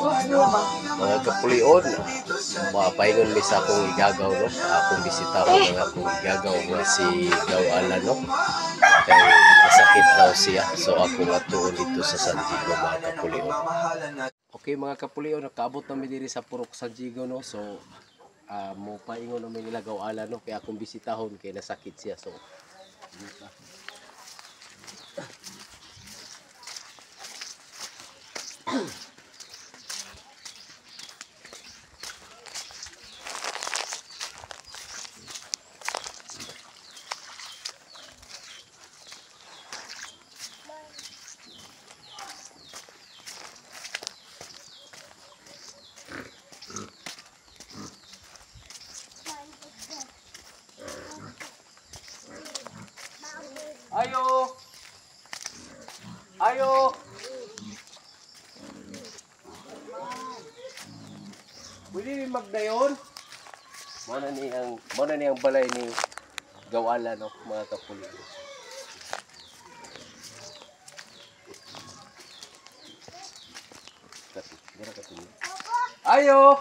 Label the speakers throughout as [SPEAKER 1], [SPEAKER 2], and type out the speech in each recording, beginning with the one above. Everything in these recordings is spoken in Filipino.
[SPEAKER 1] Mga kapulion, mapaingon mi sa akong igagaw no, akong bisita ko mga akong igagaw nga si Gawala no. Kay masakit daw siya, so ako matuon dito sa San Diego mga kapulion. Okay mga kapulion, nakaabot namin diri sa Purok San Diego no, so mo paingon namin nila Gawala no, kaya akong bisitahon kay nasakit siya, so Ayo! Ayo! Pwede rin magdayon? Muna ni ang balay ni Gawala no, mga kapulion. Ayo!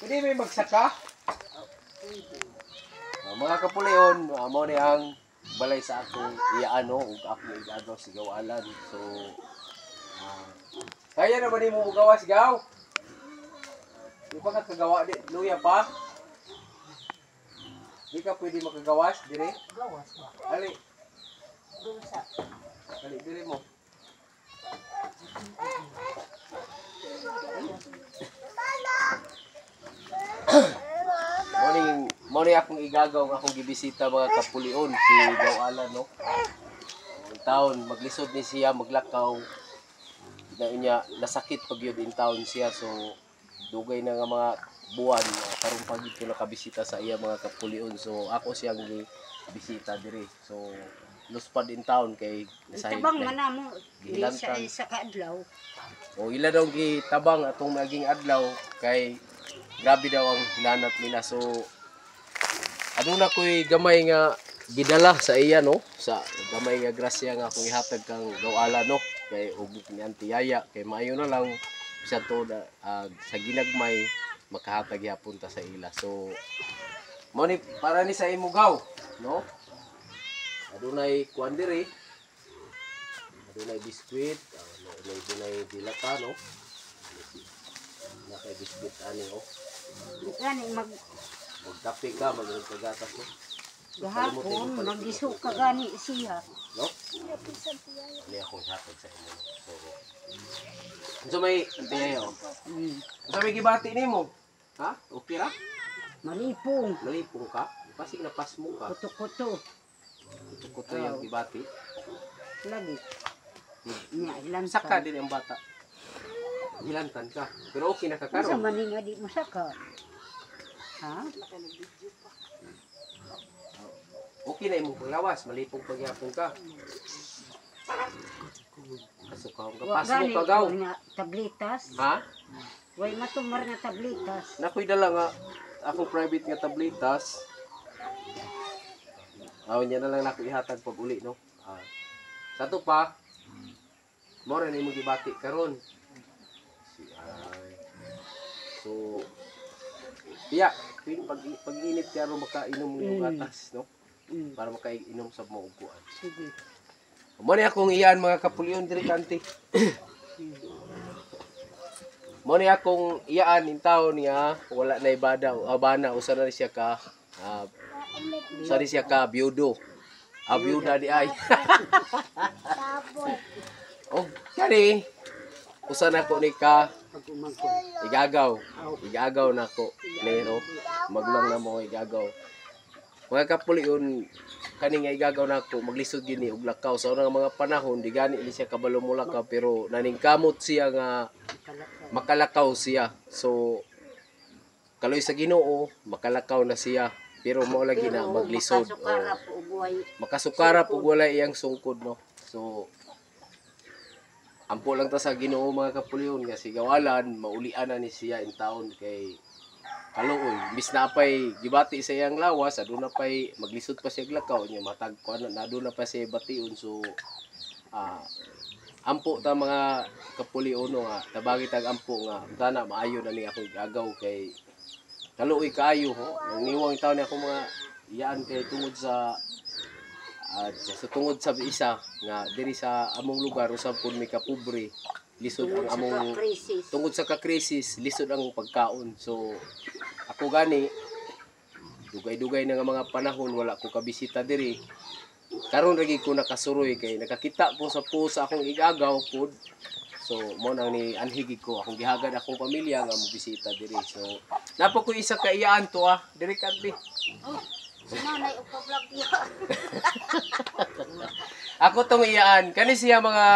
[SPEAKER 1] Pwede rin magsaka? Mga kapulion, mo ni ang balay sa akong iyaano ug ako igagaw si Gawalan. So kaya naman ni mo gawas gaw. Di ba ka kagawa di luya pa? Di ka pwede makagawas dire? Gawas ba? Ali. Dusa. Ali dire mo. Morning akong igagaw nga akong gibisita mga kapulion si Gawala no. Ang taon maglisod ni siya maglakaw. Niya nasakit pag yun in town siya, so dugay na nga mga buwan karong pagid ko nakabisita sa iya mga kapulion, so ako siyang bisita diri. So luspad in town kay nasahid
[SPEAKER 2] tabang manamo sa kaadlaw.
[SPEAKER 1] O ila daw gitabang atong naging adlaw kay grabe daw ang hinanap nila. So ano na ko'y gamay nga gidala sa iya no, sa gamay nga grasya nga akong ihatag kang Gawala no, kay ug ni Auntie Yaya kay maayo na lang sa to sa ginagmay makahatag yapon ta sa ila. So mo ni para ni sa imo gaw no, adunay kuan diri, adunay biskwit, adunay dilata no, na kay biskwit ani oh.
[SPEAKER 2] Gani
[SPEAKER 1] Magkape ka, magkagatas mo.
[SPEAKER 2] gahapon nagiso ka gani siya.
[SPEAKER 1] No? Hindi akong hatag sa inyo. So may tiyayo. So may gibati nimo. Ha? Okay ra?
[SPEAKER 2] Malipong.
[SPEAKER 1] Malipong ka? Pasig na pas mo ka.
[SPEAKER 2] Kuto-kuto.
[SPEAKER 1] Kuto yung gibati.
[SPEAKER 2] Lagi. Nya ilan
[SPEAKER 1] Saka din ang bata. Hilantan ka. Pero okay na ka
[SPEAKER 2] Sa
[SPEAKER 1] karon.
[SPEAKER 2] maning adi mo saka. Ha?
[SPEAKER 1] Okay na imong paglawas, malipong pagyapon ka. Kasukahon ka. Pas mo ka gaw.
[SPEAKER 2] Tablitas.
[SPEAKER 1] Ha?
[SPEAKER 2] Way matumar nga tablitas.
[SPEAKER 1] Nakoy dala nga akong private nga tablitas. Niya na lang nako ihatag pag uli no. Sa to pa mo ra nimo gibati karon. So iya, pag-init karo makainom ng gatas no. Para makainom sa mga upuan.
[SPEAKER 2] Sige.
[SPEAKER 1] Mo ni akong iyan mga kapulion diri kanti. Mo ni akong iyaan in taon niya wala na ibada abana usa na siya ka sorry siya ka byudo. Byuda di ay. Oh, kani usa na ko ni ka igagaw na ko ni no. Maglang na mo igagaw. Mga kapulion kani nga igagaw na ko maglisod gini og lakaw sa unang mga panahon di gani ni siya kabalo mo lakaw pero naningkamot siya nga makalakaw siya. So kaloy sa Ginoo makalakaw na siya pero mao lagi na maglisod. Makasukarap ug wala iyang sungkod no. So ampo lang ta sa Ginoo mga kapulion nga si Gawalan maulian na ni siya in taon kay kaluoy bis na pay gibati sa iyang lawas aduna pay maglisod pa siya glakaw nya matag ko na aduna pa siya bation. So ampo ta mga kapuliuno nga tabagi tag ampo nga tana maayo na ni akong gagaw kay kaluoy kaayo ho nangiwang taon ni ako mga iyaan kay tungod sa sa tungod sa isa nga diri sa among lugar usab pud may kapobre lisod ang among
[SPEAKER 2] Krisis.
[SPEAKER 1] tungod sa ka-crisis lisod ang pagkaon so ako gani dugay-dugay na nga mga panahon wala ko kabisita diri karon ra gid ko nakasuroy kay nakakita ko sa post sa akong igagaw pud so mo nang ni anhigi ko akong gihagad akong pamilya nga mobisita diri so napa ko isa ka iyaan to diri kadto
[SPEAKER 2] Oh, si nanay o pa-vlog niya.
[SPEAKER 1] ako tong iyaan kani siya mga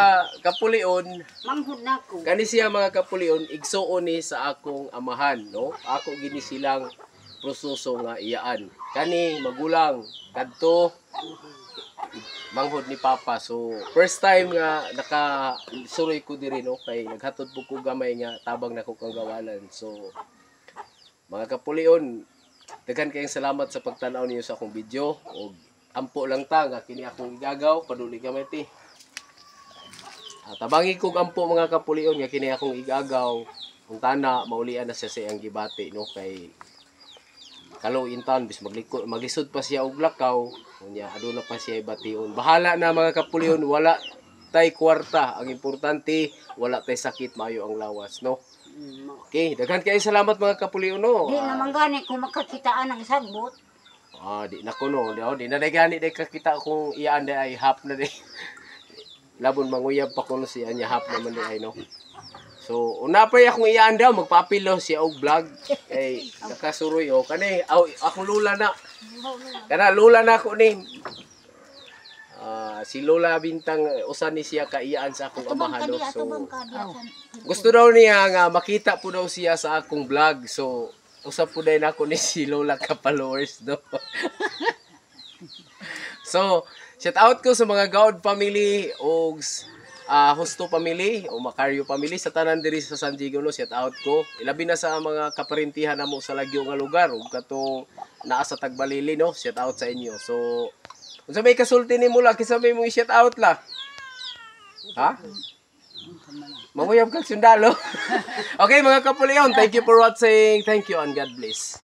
[SPEAKER 1] kapulion
[SPEAKER 2] Manghud na ko.
[SPEAKER 1] kani siya mga kapulion igsuon ni sa akong amahan no ako gini silang proseso nga iyaan kani magulang kadto manghod ni papa so first time nga nakasuroy ko diri no kay naghatod po ko gamay nga tabang nako kang gawalan so mga kapulion daghan kayong salamat sa pagtan-aw ninyo sa akong video ug ampo lang ta nga kini akong igagaw paduli gamay ti tabangi kog ampo mga kapulion nga kini akong igagaw kung tana maulian na siya sa iyang gibati no kay kaluin taon bis maglisod pa siya og lakaw unya aduna pa siya ibation bahala na mga kapulion wala tay kwarta ang importante wala tay sakit maayo ang lawas no okay daghan kay salamat mga kapulion no
[SPEAKER 2] Di naman gani kung makakitaan ang sagbot.
[SPEAKER 1] di na ko no di na gani day kakita kung iyaan day ay hap na day labon manguyab pa kuno siya nya hap naman day ay no so, una pa akong iyaan daw, magpapilo siya og vlog. Kay, nakasuroy o. Kani, akong lula na. Kana, lula na ako ni. Si Lola Bintang, usan ni siya kaiyaan sa akong amahan. No? So, gusto daw niya nga makita po daw siya sa akong vlog. So, usap po dahil ako ni si Lola ka-followers. No? So, shout out ko sa mga Gaud family o Husto family o Macario family sa tanan diri sa San Diego no shout out ko ilabi na sa mga kaparintihan namo sa lagyo nga lugar ug katong naa sa Tagbalili no shout out sa inyo so unsa may kasulti nimo la kinsa may mo shout out la ha manguyab kag sundalo okay mga kapulion thank you for watching thank you and God bless